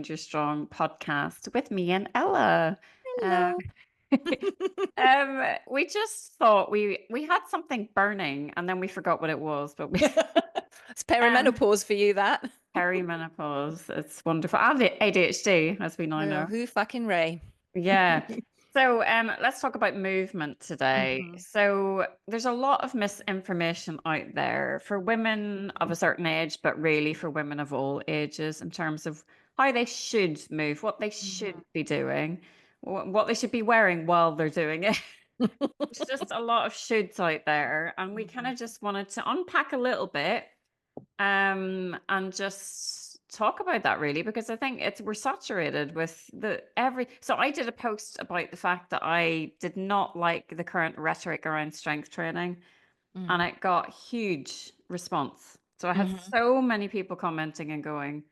Find Your Strong podcast with me and Ella. Um, Hello. we just thought we had something burning and then we forgot what it was, but we It's um perimenopause for you, that. perimenopause. It's wonderful. And ADHD, as we now Oh, know. who fucking Ray? Yeah. So let's talk about movement today. hmm So there's a lot of misinformation out there for women of a certain age, but really for women of all ages in terms of how they should move, what they should hmm be doing, what they should be wearing while they're doing it. There's just a lot of shoulds out there, and we kind hmm of just wanted to unpack a little bit and just talk about that really because I think it's we're saturated with the every so I did a post about the fact that I did not like the current rhetoric around strength training and it got huge response. So I had hmm so many people commenting and going,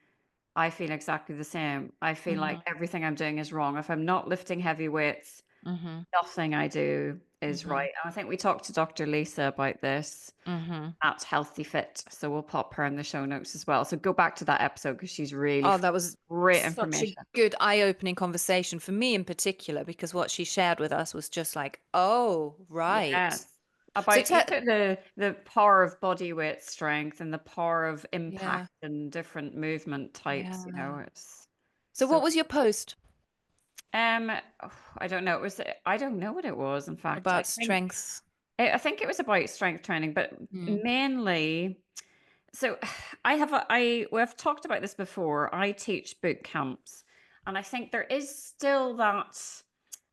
I feel exactly the same. I feel like hmm everything I'm doing is wrong. If I'm not lifting heavy weights, hmm nothing I do is hmm right. And I think we talked to Dr. Lisa about this hmm at Healthy Fit. So we'll pop her in the show notes as well. So go back to that episode because she's really Oh, that was great such a information. good eye-opening conversation for me in particular, because what she shared with us was just like, oh, right. Yes. So About the power of body weight strength and the power of yeah, impact and different movement types, yeah. it's So so what was your post um I don't know. I don't know what it was, in fact. about strength? I think it was about strength training, but Mm. mainly so we've talked about this before. I teach boot camps, and I think there is still that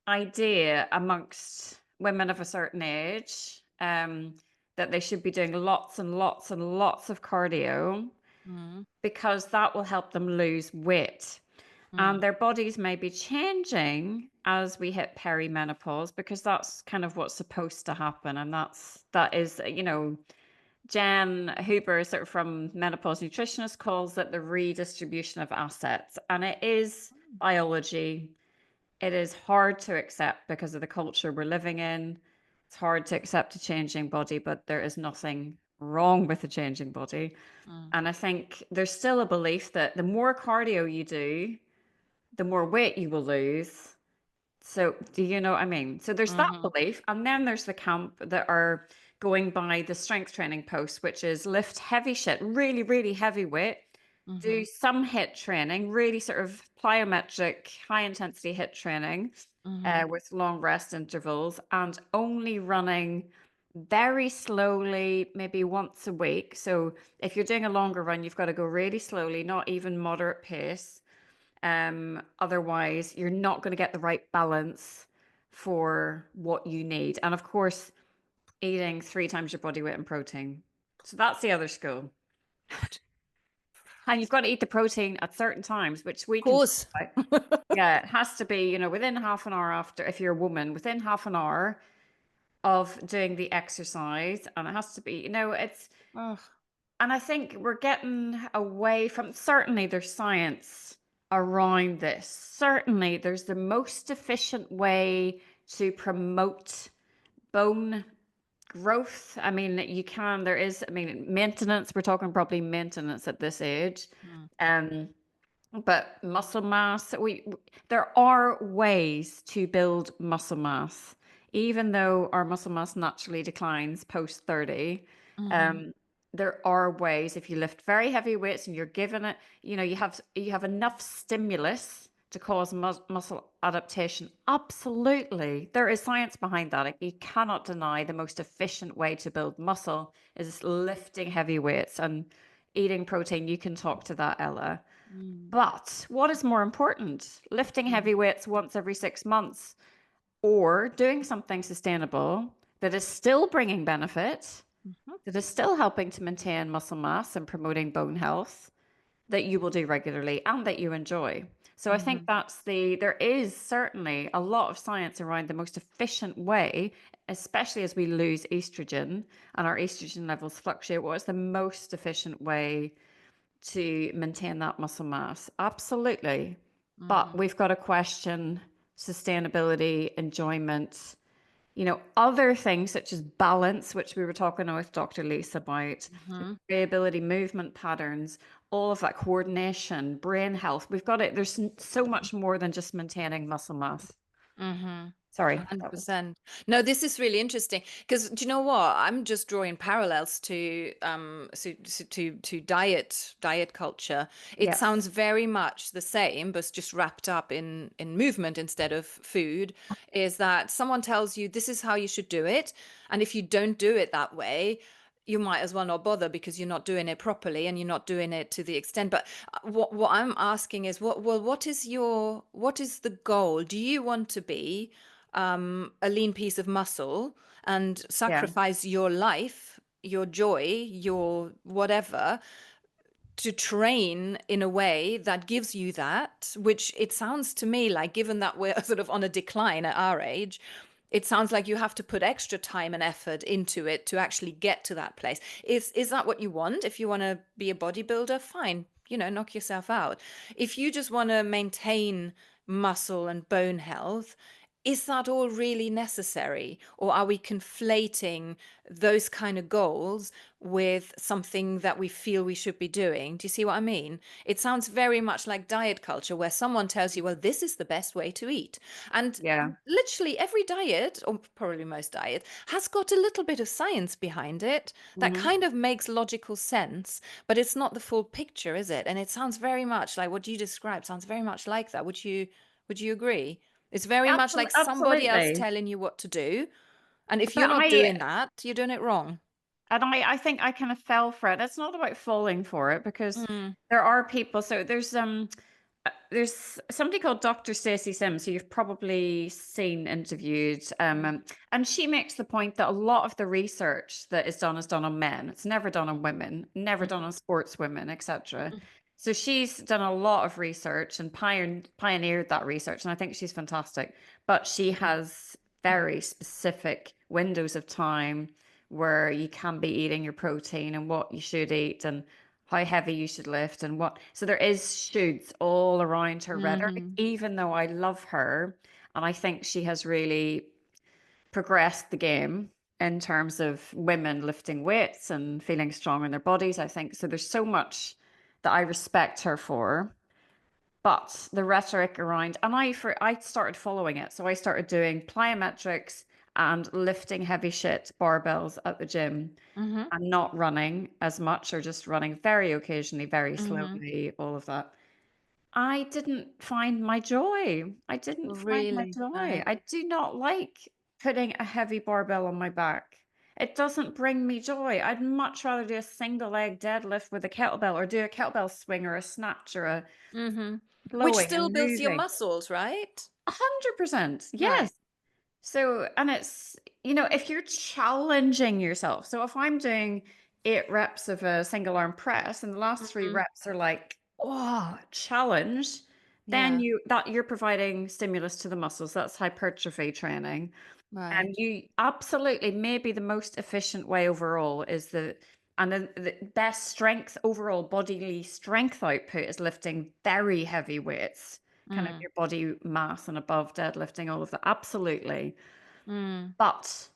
idea amongst women of a certain age that they should be doing lots and lots and lots of cardio Mm. because that will help them lose weight. And Mm. their bodies may be changing as we hit perimenopause because that's kind of what's supposed to happen. And that is, Jen Hooper, sort of from Menopause Nutritionist, calls it the redistribution of assets. And it is biology. It is hard to accept because of the culture we're living in. It's hard to accept a changing body, but there is nothing wrong with a changing body. Mm. And I think there's still a belief that the more cardio you do, the more weight you will lose. So, do you know what I mean? So, there's that Mhm. belief. And then there's the camp that are going by the strength training post, which is lift heavy shit, really, really heavy weight, do Mhm. some hit training, really sort of plyometric, high intensity hit training Mhm. with long rest intervals, and only running very slowly, maybe once a week. So, if you're doing a longer run, you've got to go really slowly, not even moderate pace. Otherwise, you're not going to get the right balance for what you need. And of course, eating 3 times your body weight in protein. So that's the other school. And you've got to eat the protein at certain times, which we Of can talk course. about. Yeah, it has to be, within half an hour after, if you're a woman, within half an hour of doing the exercise. And it has to be, Ugh. and I think we're getting away from, certainly there's science around this. Certainly there's the most efficient way to promote bone growth. I mean, maintenance, we're talking probably maintenance at this age. Mm. Um, but muscle mass, there are ways to build muscle mass, even though our muscle mass naturally declines post 30. Mhm. Um, there are ways if you lift very heavy weights and you're given it, you have enough stimulus to cause muscle adaptation. Absolutely. There is science behind that. Like, you cannot deny the most efficient way to build muscle is lifting heavy weights and eating protein. You can talk to that, Ella. Mm. But what is more important? Lifting Mhm. heavy weights once every 6 months or doing something sustainable that is still bringing benefit, Mhm. that is still helping to maintain muscle mass and promoting bone health that you will do regularly and that you enjoy. So I think Mhm. there is certainly a lot of science around the most efficient way, especially as we lose estrogen and our estrogen levels fluctuate. What is the most efficient way to maintain that muscle mass? Absolutely. But Mhm. we've got to question sustainability, enjoyment, other things such as balance, which we were talking with Dr. Lisa about, Mhm. variability, movement patterns, all of that coordination, brain health. We've got it. There's so much more than just maintaining muscle mass. Mhm. Sorry, that was, 100%. No, this is really interesting because do you know what? I'm just drawing parallels to diet culture. It yes, sounds very much the same, but it's just wrapped up in movement instead of food. Is that someone tells you this is how you should do it, and if you don't do it that way, you might as well not bother because you're not doing it properly and you're not doing it to the extent. But what I'm asking is what is the goal? Do you want to be a lean piece of muscle and yeah, sacrifice your life, your joy, your whatever to train in a way that gives you that, which it sounds to me like, given that we're sort of on a decline at our age, it sounds like you have to put extra time and effort into it to actually get to that place. Is that what you want? If you want to be a bodybuilder, fine, knock yourself out. If you just want to maintain muscle and bone health, is that all really necessary? Or are we conflating those kind of goals with something that we feel we should be doing? Do you see what I mean? It sounds very much like diet culture, where someone tells you, well, this is the best way to eat. And yeah. literally every diet, or probably most diet, has got a little bit of science behind it that Hmm. kind of makes logical sense, but it's not the full picture, is it? And it sounds very much like what you described, sounds very much like that. Would you agree? It's very much like somebody else Absolutely. telling you what to do. And if you're But not I doing that, you're doing it wrong. And I think I kind of fell for it. It's not about falling for it because Mm, there are people. So there's somebody called Dr. Stacey Sims who you've probably seen interviewed, mm, and she makes the point that a lot of the research that is done on men. It's never done on women, never done mhm, on sports women, etc. mm, So she's done a lot of research and pioneered that research, and I think she's fantastic. But she has very specific windows of time where you can be eating your protein and what you should eat and how heavy you should lift and what. So there is shoulds all around her rhetoric, mhm, even though I love her and I think she has really progressed the game in terms of women lifting weights and feeling strong in their bodies. I think so. There's so much that I respect her for. But the rhetoric around, and I started following it. So I started doing plyometrics and lifting heavy shit barbells at the gym mhm, and not running as much or just running very occasionally, very mhm. slowly, all of that. I didn't find my joy. I didn't find my Really? joy. Right. I do not like putting a heavy barbell on my back. It doesn't bring me joy. I'd much rather do a single leg deadlift with a kettlebell or do a kettlebell swing or a snatch or a Mhm. Which flowing still and builds your moving. muscles, right? 100%. Right. Yes. So, and if you're challenging yourself, so if I'm doing 8 reps of a single arm press and the last three Mhm. reps are like, oh, challenge, then Yeah. you're providing stimulus to the muscles. That's hypertrophy training. And Right. you absolutely maybe the most efficient way overall is the best strength overall bodily strength output is lifting very heavy weights, kind of Mm, your body mass and above deadlifting, all of that. Absolutely. mm, But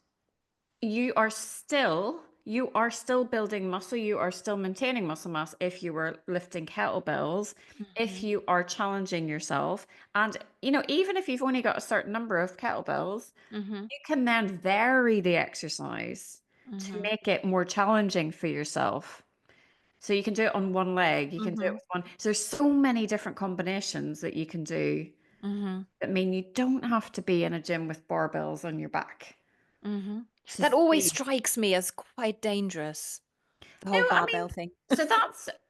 you are still building muscle, you are still maintaining muscle mass if you were lifting kettlebells, if mhm, you are challenging yourself. And even if you've only got a certain number of kettlebells, mhm, you can then vary the exercise to mhm, make it more challenging for yourself. So you can do it on one leg, you can do it mhm, with one. So there's so many different combinations that you can do mhm, that mean you don't have to be in a gym with barbells on your back mhm. to That always see. strikes me as quite dangerous, the No, whole I mean, barbell thing.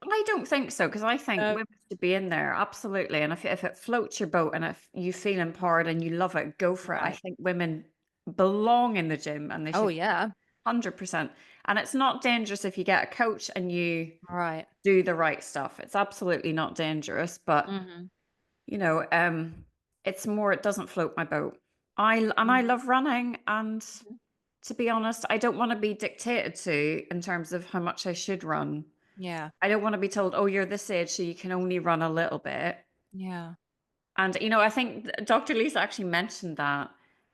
I don't think so because I think No. women should be in there absolutely. And if it floats your boat and if you feel empowered and you love it, go for it. I Right. think women belong in the gym and they Oh, should yeah. 100%. And it's not dangerous if you get a coach and you Right. do the right stuff. It's absolutely not dangerous, but Mhm, you know, um, it's more it doesn't float my boat. I mhm, love running and mhm. to be honest, I don't want to be dictated to in terms of how much I should run. Yeah. I don't want to be told, "Oh, you're this age, so you can only run a little bit." Yeah. And I think Dr. Lisa actually mentioned that.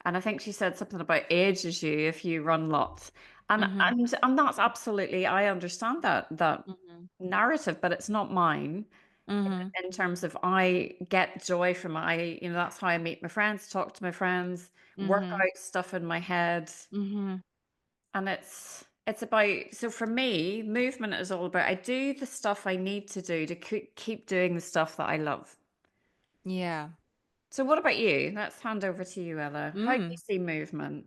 And I think she said something about ages you if you run lots. And Mhm. and that's absolutely, I understand that Mhm. narrative, but it's not mine Mhm. in terms of I get joy from it. That's how I meet my friends, talk to my friends, work Mhm. out stuff in my head. Mhm. And it's about, so for me, movement is all about I do the stuff I need to do to keep doing the stuff that I love. Yeah. So what about you? Let's hand over to you, Ella. How do you Mm. see movement?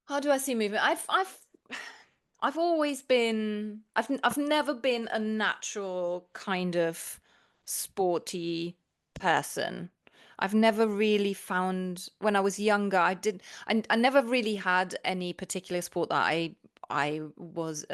How do I see movement? I've always been I've never been a natural kind of sporty person. I've never really found when I was younger, I never really had any particular sport that I was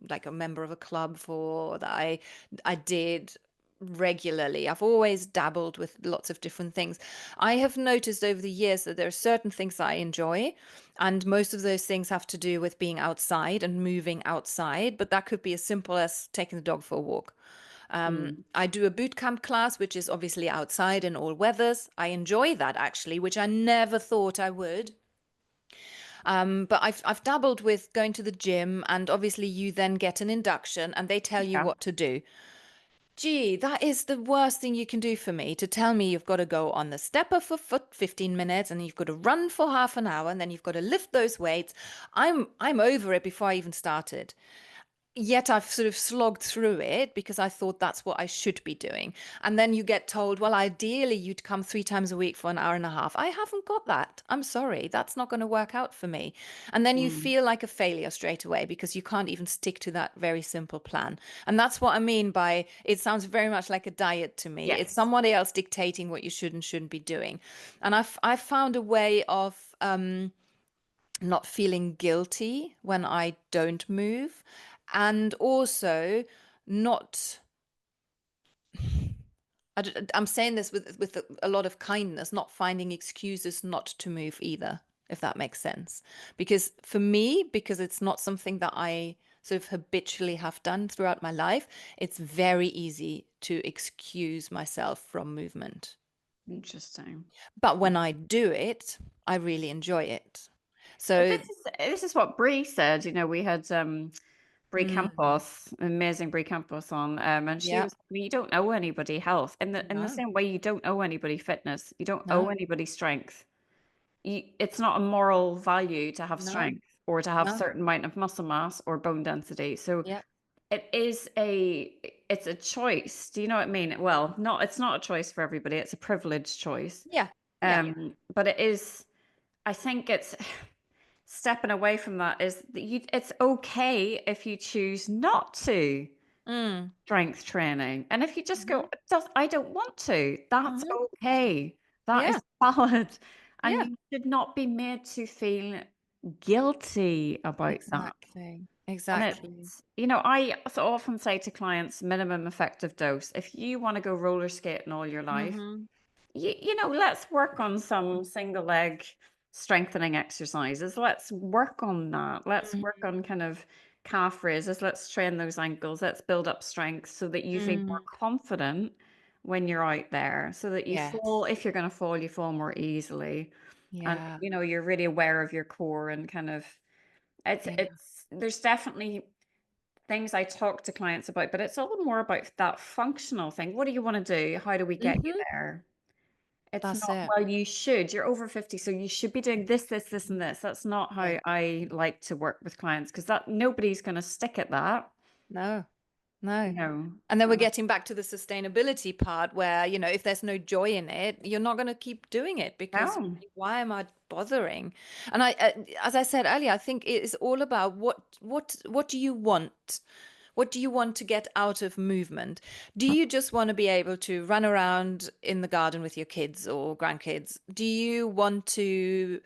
like a member of a club for that I did regularly. I've always dabbled with lots of different things. I have noticed over the years that there are certain things that I enjoy, and most of those things have to do with being outside and moving outside, but that could be as simple as taking the dog for a walk. Mm, I do a boot camp class, which is obviously outside in all weathers. I enjoy that actually, which I never thought I would. But I've dabbled with going to the gym, and obviously you then get an induction, and they tell you yeah. what to do. Gee, that is the worst thing you can do for me to tell me you've got to go on the stepper for 15 minutes and you've got to run for half an hour and then you've got to lift those weights. I'm over it before I even started. Yet I've sort of slogged through it because I thought that's what I should be doing. And then you get told, well, ideally you'd come 3 times a week for an hour and a half. I haven't got that. I'm sorry. That's not going to work out for me. And then you Mm, feel like a failure straight away because you can't even stick to that very simple plan. And that's what I mean by it sounds very much like a diet to me. It's yes. somebody else dictating what you should and shouldn't be doing. And I've found a way of not feeling guilty when I don't move, and also not. I'm saying this with a lot of kindness, not finding excuses not to move either, if that makes sense. Because for me, because it's not something that I sort of habitually have done throughout my life, it's very easy to excuse myself from movement. Interesting. But when I do it, I really enjoy it. Well, So, this is what Bree said. We had Brie mm, Campos, amazing Brie Campos on, and she yeah, was, you don't owe anybody health in the no, same way you don't owe anybody fitness, you don't owe no. anybody strength. It's not a moral value to have No, strength or to have no. certain amount of muscle mass or bone density. So Yeah. it's a choice. Do you know what I mean? Well, it's not a choice for everybody. It's a privileged choice. Yeah. Yeah. But it is. I think it's stepping away from that is that it's okay if you choose not to Mm. strength training. And if you just go, Hmm. I don't want to, that's Hmm. okay. That is Yeah. valid. And Yeah. you should not be made to feel guilty about that. Exactly. And Exactly. I so often say to clients, minimum effective dose. If you want to go roller skating all your life, Hmm. let's work on some single leg strengthening exercises. Let's work on that. Let's work Hmm. on kind of calf raises. Let's train those ankles. Let's build up strength so that you feel more Mm. confident when you're out there, so that you fall, Yes. if you're going to fall, you fall more easily. And, Yeah. you're really aware of your core and kind of, Yeah. there's definitely things I talk to clients about, but it's all more about that functional thing. What do you want to do? How do we get you Hmm. there? It's That's not, it. well, you should. You're over 50, so you should be doing this, this, this, and this. That's not Yeah. how I like to work with clients because that nobody's going to stick at that. No. No. No. And then we're And getting back to the sustainability part where, if there's no joy in it, you're not going to keep doing it because no. why am I bothering? And as I said earlier, I think it is all about what do you want? What do you want to get out of movement? Do you just want to be able to run around in the garden with your kids or grandkids? Do you want to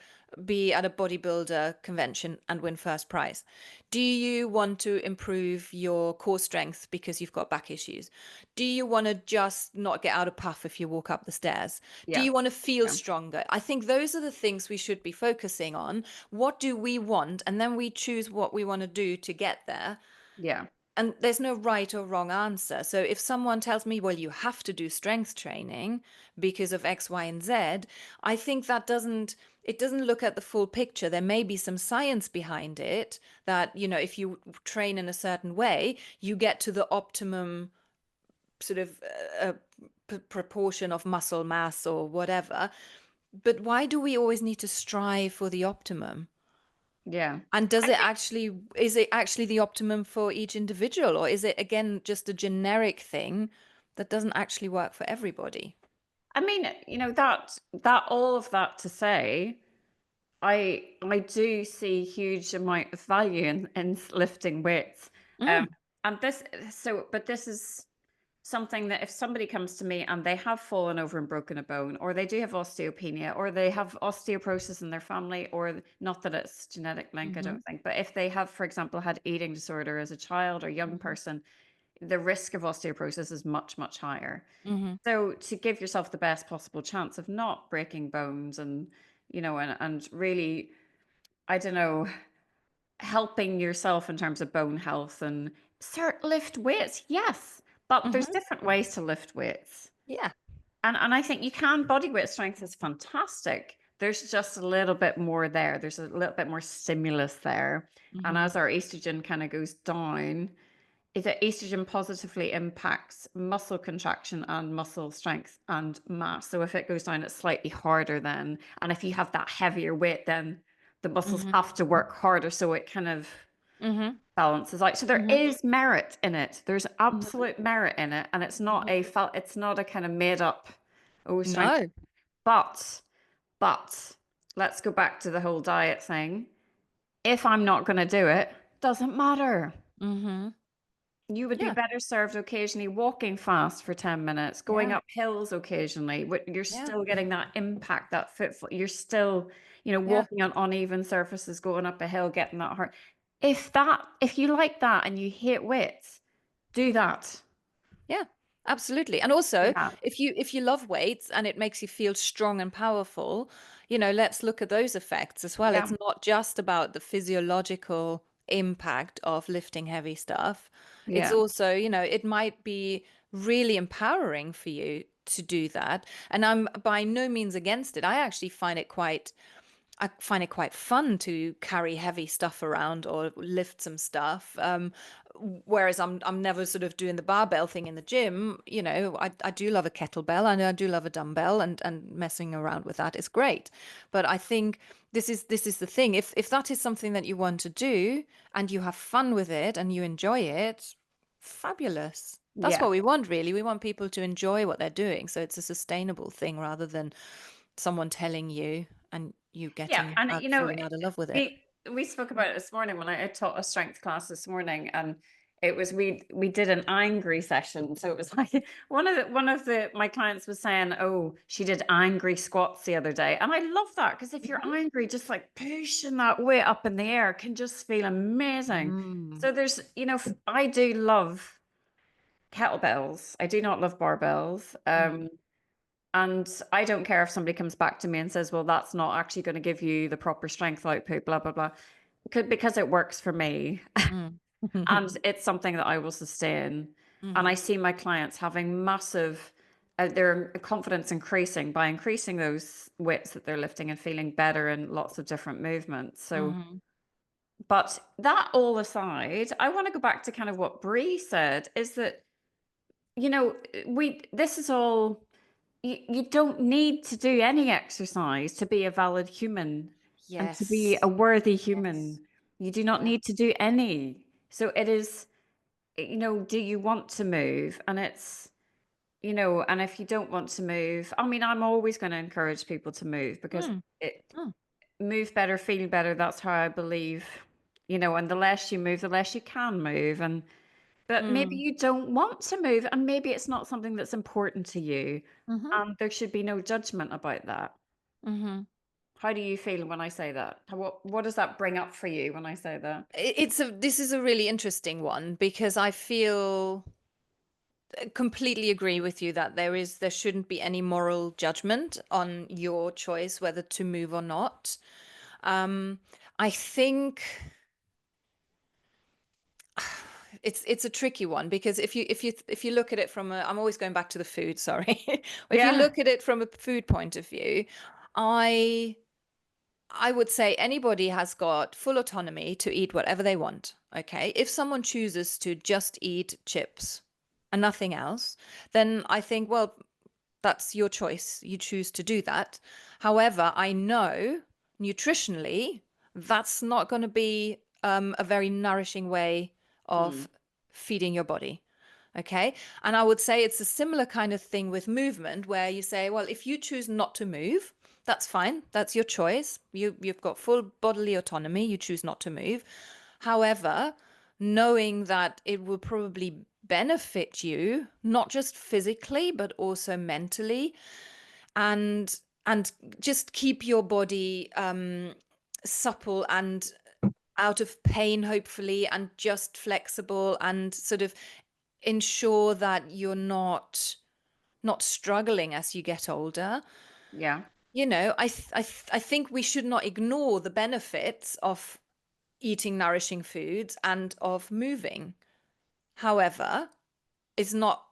be at a bodybuilder convention and win first prize? Do you want to improve your core strength because you've got back issues? Do you want to just not get out of puff if you walk up the stairs? Do Yeah. you want to feel Yeah. stronger? I think those are the things we should be focusing on. What do we want? And then we choose what we want to do to get there. Yeah. and there's no right or wrong answer. So if someone tells me, well, you have to do strength training because of X, Y, and Z, I think that doesn't look at the full picture. There may be some science behind it that, if you train in a certain way, you get to the optimum sort of proportion of muscle mass or whatever. But why do we always need to strive for the optimum? Yeah. And I think, is it actually the optimum for each individual, or is it again just a generic thing that doesn't actually work for everybody? I mean, that all of that to say, I do see huge amount of value in lifting weights. Um, Mm, and but this is something that if somebody comes to me and they have fallen over and broken a bone, or they do have osteopenia, or they have osteoporosis in their family, or not that it's genetic link, I mm-hmm, don't think, but if they have, for example, had eating disorder as a child or young mm-hmm, person, the risk of osteoporosis is much, much higher. mm-hmm, So to give yourself the best possible chance of not breaking bones and, and really, I don't know, helping yourself in terms of bone health and lift weights, yes, but there's mm-hmm. different ways to lift weights. Yeah. And I think you can, body weight strength is fantastic. There's just a little bit more there. There's a little bit more stimulus there. And Mm-hmm, as our estrogen kind of goes down, is that estrogen positively impacts muscle contraction and muscle strength and mass. So if it goes down, it's slightly harder then. And if you have that heavier weight, then the muscles mm-hmm, have to work harder. So it kind of mm-hmm, balances out. So there mm-hmm, is merit in it. There's mm-hmm, absolute merit in it. And mm-hmm. it's not a kind of made up, oh, strength. No. But, but let's go back to the whole diet thing. If I'm not going to do it, doesn't matter. Mm-hmm. You would be Yeah. better served occasionally walking fast for 10 minutes, going Yeah. up hills occasionally. You're Yeah. still getting that impact, that footfall. You're still, Yeah. walking on uneven surfaces, going up a hill, getting that hurt. If you like that and you hate weights, do that. Yeah, absolutely. And Do also, that. if you love weights and it makes you feel strong and powerful, let's look at those effects as well. It's Yeah. not just about the physiological impact of lifting heavy stuff. It's Yeah. also, it might be really empowering for you to do that. And I'm by no means against it. I find it quite fun to carry heavy stuff around or lift some stuff. Whereas I'm never sort of doing the barbell thing in the gym. I do love a kettlebell and I do love a dumbbell, and messing around with that is great. But I think this is the thing. If that is something that you want to do and you have fun with it and you enjoy it, fabulous. That's Yeah. what we want, really. We want people to enjoy what they're doing. So it's a sustainable thing rather than someone telling you and you Yeah, getting and falling out of love with it. we spoke about it this morning when I taught a strength class this morning, and it was we did an angry session. So it was like one of the my clients was saying, "Oh, she did angry squats the other day," and I love that because if you're angry, just like pushing that weight up in the air can just feel amazing. Mm, So I do love kettlebells. I do not love barbells. mm, And I don't care if somebody comes back to me and says, well, that's not actually going to give you the proper strength output, blah, blah, blah. Because it works for me. mm. And it's something that I will sustain. And I Mhm, see my clients having their confidence increasing by increasing those weights that they're lifting and feeling better in lots of different movements. So, mhm. but that all aside, I want to go back to kind of what Bree said is that, this is all you don't need to do any exercise to be a valid human and to be a Yes. worthy Yes. human. You do not Yeah. need to do any. So it is, do you want to move? And if you don't want to move, I mean, I'm always going to encourage people to move because Mm, it mm, move better, feel better. That's how I believe, and the less you move, the less you can move. But maybe mm, you don't want to move, and maybe it's not something that's important to you. mhm, And there should be no judgment about that. mhm. How do you feel when I say that? What does that bring up for you when I say that? This is a really interesting one because I feel completely agree with you that there shouldn't be any moral judgment on your choice whether to move or not. Um, I think It's a tricky one because if you look at it from a, I'm always going back to the food, sorry. If you Yeah. look at it from a food point of view, I I would say anybody has got full autonomy to eat whatever they want. Okay. If someone chooses to just eat chips and nothing else, then I think, well, that's your choice. You choose to do that. However, I know nutritionally that's not going to be a very nourishing way Mm. of feeding your body. Okay. And I would say it's a similar kind of thing with movement where you say, well, if you choose not to move, that's fine. That's your choice. You've got full bodily autonomy. You choose not to move. However, knowing that it will probably benefit you, not just physically, but also mentally, and just keep your body supple and out of pain, hopefully, and just flexible, and sort of ensure that you're not struggling as you get older. Yeah. I think we should not ignore the benefits of eating nourishing foods and of moving. However, it's not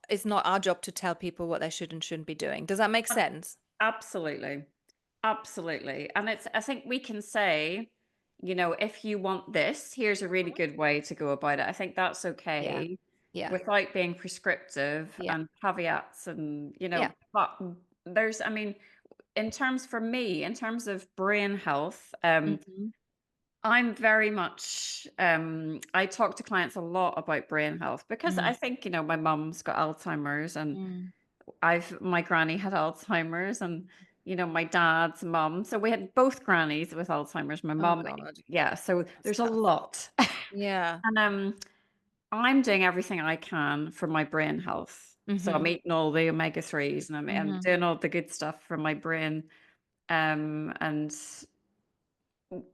our job to tell people what they should and shouldn't be doing. Does that make Ab- sense? Absolutely. Absolutely. And I think we can say, if you want this, here's a really good way to go about it. I think that's Yeah. okay Yeah. without being prescriptive Yeah. and caveats and, Yeah. but I mean, for me, in terms of brain health, Hmm. I'm very much, I talk to clients a lot about brain health because I Mm. think, my mum's got Alzheimer's and Mm. my granny had Alzheimer's and, my dad's mum. So we had both grannies with Alzheimer's. My Oh mum, God, yeah. So that's there's a tough. lot. Yeah. And I'm doing everything I can for my brain health. So I'm Hmm. eating all the omega-3s and I'm Hmm. doing all the good stuff for my brain. And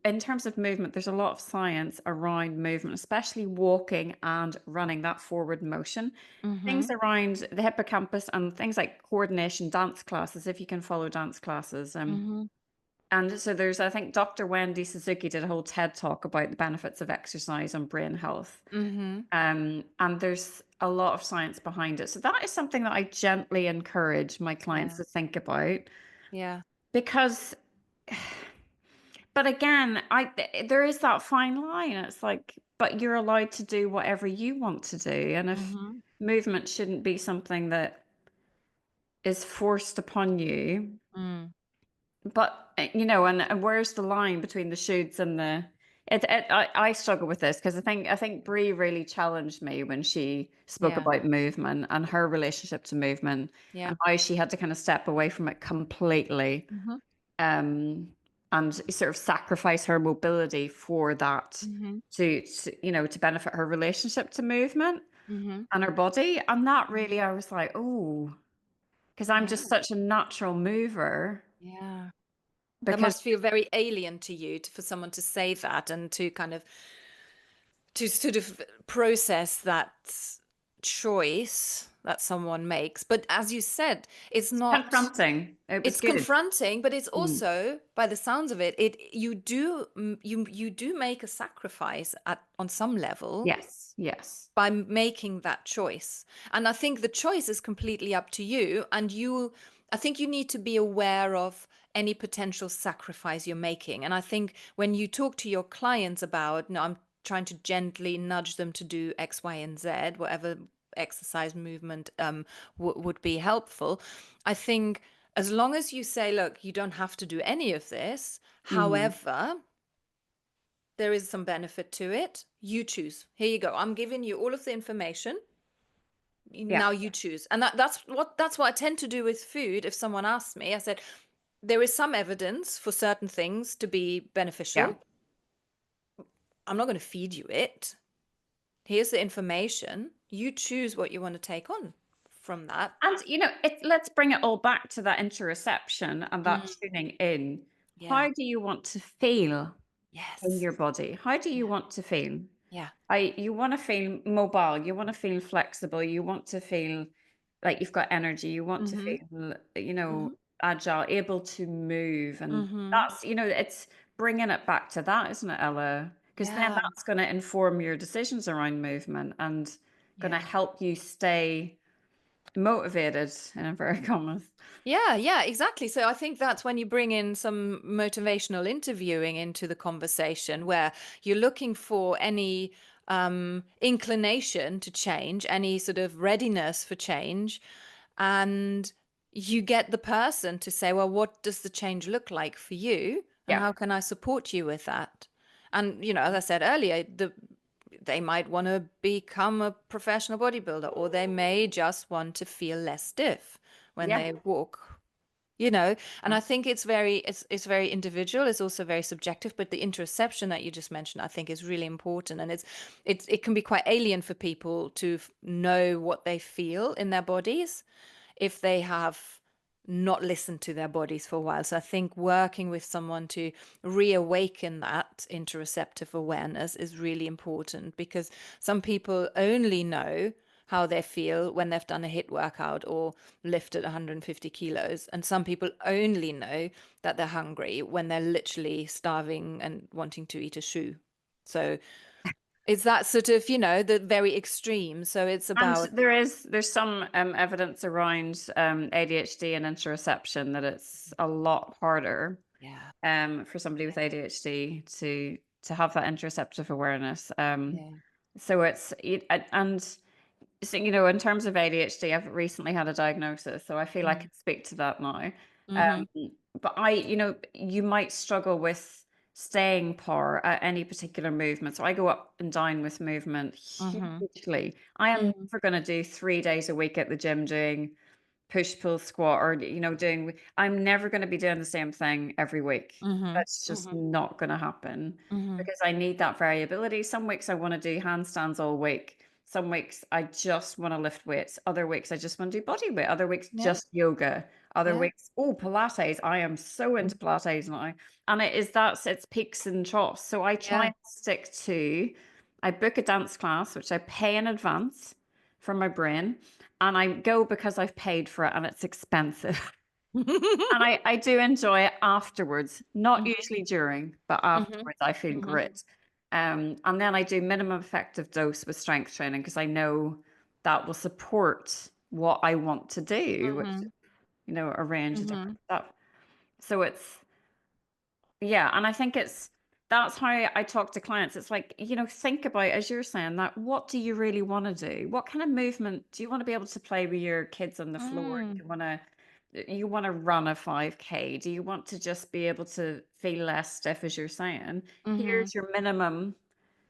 in terms of movement, there's a lot of science around movement, especially walking and running, that forward motion. Things Hmm. around the hippocampus and things like coordination, dance classes, if you can follow dance classes. Hmm. And so I think Dr. Wendy Suzuki did a whole TED talk about the benefits of exercise on brain health. Hmm. And there's a lot of science behind it. So that is something that I gently encourage my clients Yeah. to think about Yeah. because but again, there is that fine line. It's like, but you're allowed to do whatever you want to do. And if Hmm. movement shouldn't be something that is forced upon you, Mm. but and where's the line between the shoulds and the I struggle with this because I think Brie really challenged me when she spoke Yeah. about movement and her relationship to movement Yeah. and how she had to kind of step away from it completely Hmm. um, and sort of sacrifice her mobility for that Hmm. to benefit her relationship to movement Hmm. and her body. And that really, I was like, oh, because I'm Yeah. just such a natural mover. Yeah. That Because must feel very alien to you for someone to say that and to kind of to sort of process that choice that someone makes. But as you said, it's it's not, confronting. It was it's good. confronting, but it's Mm. also, by the sounds of it, you do make a sacrifice at on some level Yes, yes. by making that choice. And I think the choice is completely up to you. And I think you need to be aware of any potential sacrifice you're making. And I think when you talk to your clients about, no, I'm trying to gently nudge them to do X, Y, and Z, whatever exercise movement would be helpful. I think as long as you say, look, you don't have to do any of this. Mhm. However, there is some benefit to it. You choose. Here you go. I'm giving you all of the information. Yeah, Now you choose. And that's what I tend to do with food. If someone asks me, I said, there is some evidence for certain things to be yeah. beneficial. I'm not going to feed you it. Here's the information. You choose what you want to take on from that. And let's bring it all back to that interoception and that Mm, tuning in. yeah. How do you want to feel in Yes. your body? How do you Yeah. want to feel? Yeah. You want to feel mobile, you want to feel flexible, you want to feel like you've got energy, you want to Mm-hmm. feel, Mm-hmm. agile, able to move. And Mm-hmm. it's bringing it back to that, isn't it, Ella? because then Yeah. that's going to inform your decisions around movement and going to Yeah. help you stay motivated in inverted commas. Yeah, yeah, exactly. So I think that's when you bring in some motivational interviewing into the conversation where you're looking for any inclination to change, any sort of readiness for change. And you get the person to say, well, what does the change look like for you? And Yeah. how can I support you with that? And, as I said earlier, they might want to become a professional bodybuilder, or they may just want to feel less stiff when Yeah. they walk, you know. And I think it's very individual. It's also very subjective, but the interoception that you just mentioned, I think, is really important. And it can be quite alien for people to know what they feel in their bodies if they have not listened to their bodies for a while. So I think working with someone to reawaken that interoceptive awareness is really important, because some people only know how they feel when they've done a HIIT workout or lifted 150 kilos. And some people only know that they're hungry when they're literally starving and wanting to eat a shoe. So it's that sort of, the very extreme. So it's And about, there's some evidence around ADHD and interoception that it's a lot harder yeah, for somebody with yeah, ADHD to have that interoceptive awareness. yeah. So and so, in terms of ADHD, I've recently had a diagnosis, so I feel I Mm. can speak to that now. Mm-hmm. But you might struggle with staying power at any particular movement. So I go up and down with movement Mm-hmm. hugely. I am Mm-hmm. never going to do 3 days a week at the gym doing push pull squat or doing. I'm never going to be doing the same thing every week. Mm-hmm. That's just Mm-hmm. not going to happen Mm-hmm. because I need that variability. Some weeks I want to do handstands all week. Some weeks I just want to lift weights. Other weeks I just want to do body weight. Other weeks Yeah. just yoga. Other Yeah. weeks, oh, Pilates. I am so into Pilates now. And it's peaks and troughs. So I try Yeah. and stick to, I book a dance class, which I pay in advance from my brain. And I go because I've paid for it and it's expensive. And I do enjoy it afterwards, not Mm-hmm. usually during, but Mm-hmm. afterwards I feel Mm-hmm. great. And then I do minimum effective dose with strength training because I know that will support what I want to do, which, Mm-hmm. a range of Mm-hmm. different stuff. So yeah, and I think that's how I talk to clients. It's like, think about, as you're saying, that what do you really want to do? What kind of movement do you want to be able to play with your kids on the floor? Mm. You want to run a 5K? Do you want to just be able to feel less stiff, as you're saying? Mm-hmm. Here's your minimum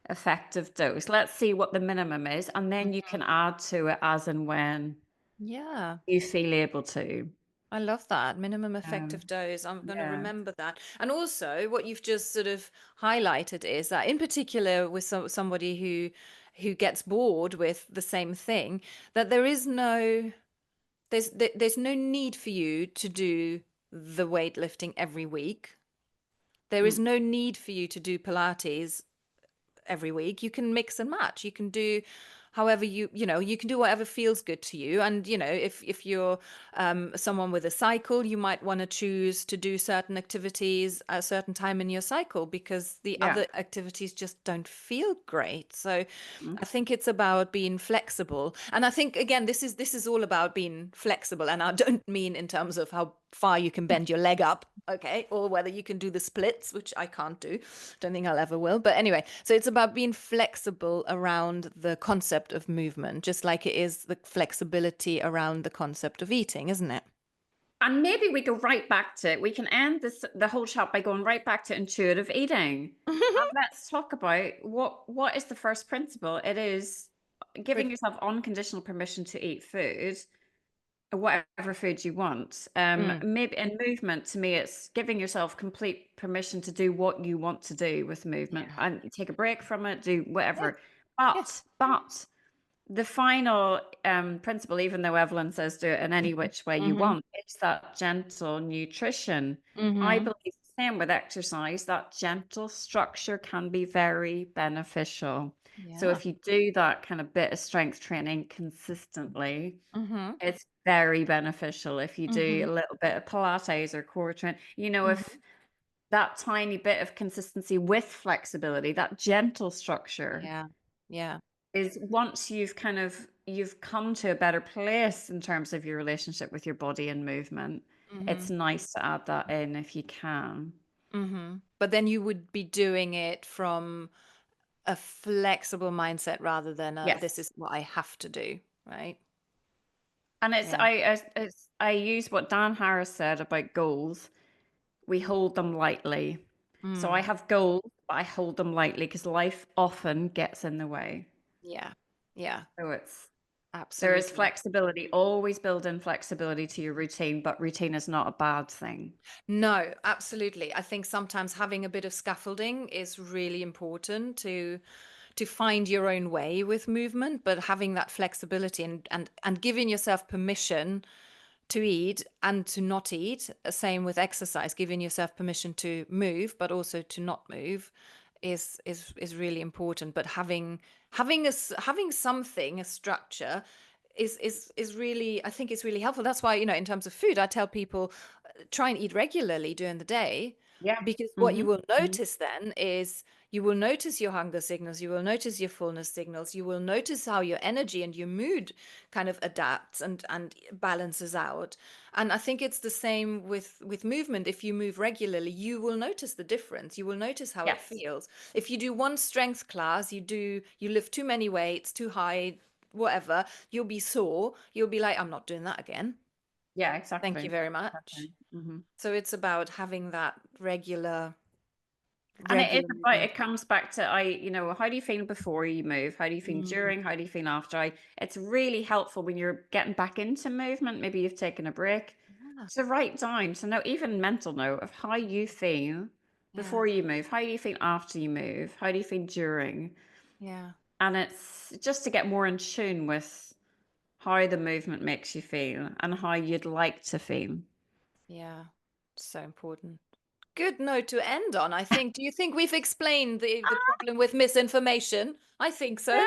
effective dose. Let's see what the minimum is, and then you can add to it as and when Yeah. you feel able to. I love that. Minimum effective Um, dose. I'm going to yeah. remember that. And also, what you've just sort of highlighted is that, in particular, with somebody who gets bored with the same thing, that there's no need for you to do the weightlifting every week. There is Mm. no need for you to do Pilates every week. You can mix and match. You can do however you can do whatever feels good to you. And if you're someone with a cycle, you might want to choose to do certain activities at a certain time in your cycle because the Yeah. other activities just don't feel great. So Mm. I think it's about being flexible. And I think, again, this is all about being flexible. And I don't mean in terms of how far you can bend your leg up, okay, or whether you can do the splits, which I can't do. Don't think I'll ever will. But anyway, so it's about being flexible around the concept of movement, just like it is the flexibility around the concept of eating, isn't it? And maybe we go right back to it. We can end the whole chat by going right back to intuitive eating. And let's talk about what is the first principle. It is giving yourself unconditional permission to eat food, whatever food you want. Mm, Maybe in movement, to me, it's giving yourself complete permission to do what you want to do with movement yeah. and take a break from it, do Yeah. whatever. Yeah. But the final principle, even though Evelyn says do it in any which way you Mm-hmm. want, it's that gentle nutrition. I Mm-hmm. believe the same with exercise, that gentle structure can be very beneficial. So Yeah. if you do that kind of bit of strength training consistently, Mm-hmm. it's very beneficial. If you do Mm-hmm. a little bit of Pilates or core training, Mm-hmm. that tiny bit of consistency with flexibility, that gentle structure Yeah. Yeah. is once you've come to a better place in terms of your relationship with your body and movement, it's Mhm. nice to add that in if you can. Mhm. But then you would be doing it from a flexible mindset rather than a this Yes. is what I have to do, right? And Yeah. I use what Dan Harris said about goals. We hold them lightly. So I Mm. have goals, but I hold them lightly because life often gets in the way. Yeah. Yeah. So it's there is Absolutely. flexibility. Always build in flexibility to your routine, but routine is not a bad thing. No, absolutely. I think sometimes having a bit of scaffolding is really important to find your own way with movement, but having that flexibility and giving yourself permission to eat and to not eat. Same with exercise, giving yourself permission to move, but also to not move is really important. But having something, a structure, is really, I think it's really helpful. That's why, in terms of food, I tell people try and eat regularly during the day, Yeah. because what you Hmm. will Hmm. notice then is you will notice your hunger signals, you will notice your fullness signals, you will notice how your energy and your mood kind of adapts and balances out. And I think it's the same with movement. If you move regularly, you will notice the difference. You will notice how it Yes. feels. If you do one strength class, you lift too many weights, too high, whatever, you'll be sore. You'll be like, I'm not doing that again. Yeah, Thank you exactly. very much. Exactly. Hmm. So it's about having that And it is regular about, movement. it comes back to, how do you feel before you move? How do you feel Mm, during? How do you feel after? It's really helpful when you're getting back into movement. Maybe you've taken a break yeah, to write down, to know, even mental note of how you feel yeah, before you move. How do you feel after you move? How do you feel during? yeah, And it's just to get more in tune with how the movement makes you feel and how you'd like to feel. yeah. So important. Good note to end on, I think. Do you think we've explained the problem with misinformation? I think so. Yeah.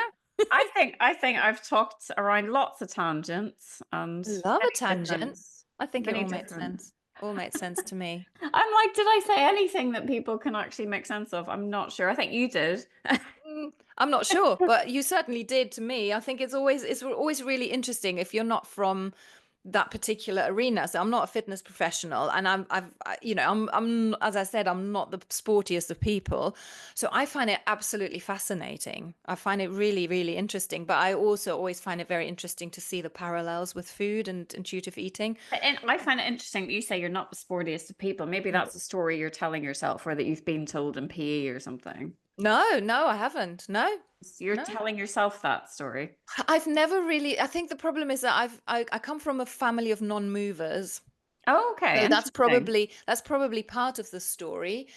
I think I've talked around lots of tangents and Love a many different tangent. I think it many all made different sense. All made sense to me. I'm like, did I say anything that people can actually make sense of? I'm not sure. I think you did. I'm not sure, but you certainly did to me. I think it's always really interesting if you're not from that particular arena. So I'm not a fitness professional, and I'm as I said, I'm not the sportiest of people. So I find it absolutely fascinating. I find it really, really interesting. But I also always find it very interesting to see the parallels with food and intuitive eating. And I find it interesting that you say you're not the sportiest of people. Maybe Mm. that's a story you're telling yourself or that you've been told in PE or something. No, no, I haven't. No, So you're no. telling yourself that story. I've never really. I think the problem is that I come from a family of non-movers. Oh, okay, So that's interesting. probably part of the story,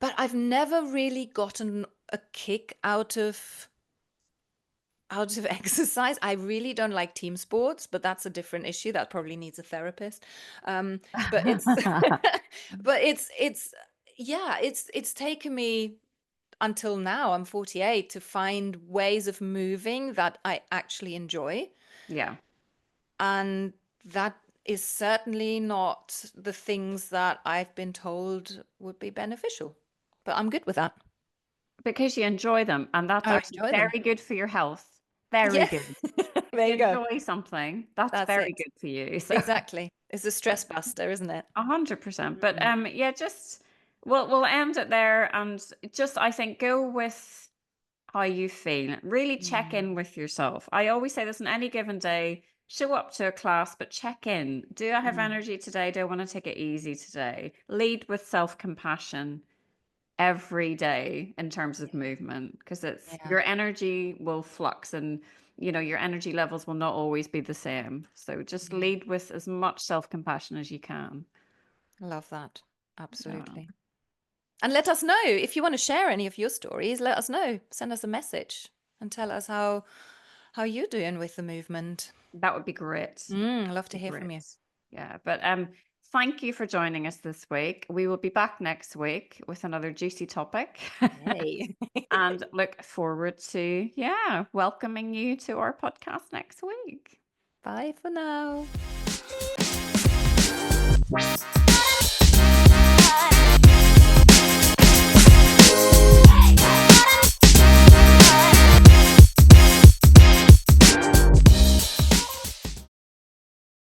but I've never really gotten a kick out of exercise. I really don't like team sports, but that's a different issue. That probably needs a therapist. Um, but it's but it's yeah, it's taken me until now, I'm 48, to find ways of moving that I actually enjoy. Yeah, And that is certainly not the things that I've been told would be beneficial. But I'm good with that. because you enjoy them, and that's I actually enjoy them. very good for your health. Very Yeah. good. If There you you go. enjoy something, that's That's very it. good for you. So Exactly. It's a stress buster, isn't it? 100%. But Mm. yeah, just we'll end it there, and just I think go with how you feel. Really check Mm. in with yourself. I always say this on any given day. Show up to a class, but check in. Do I have Mm. energy today? Do I want to take it easy today? Lead with self-compassion every day in terms of movement, because it's Yeah. your energy will flux, and your energy levels will not always be the same. So just Yeah. lead with as much self-compassion as you can. Love that. Yeah, Absolutely. And let us know if you want to share any of your stories. Let us know. Send us a message and tell us how you're doing with the movement. that would be great. Love to Be hear from great. you. Yeah, but thank you for joining us this week. We will be back next week with another juicy topic. Yay. And look forward to, yeah, welcoming you to our podcast next week. Bye for now.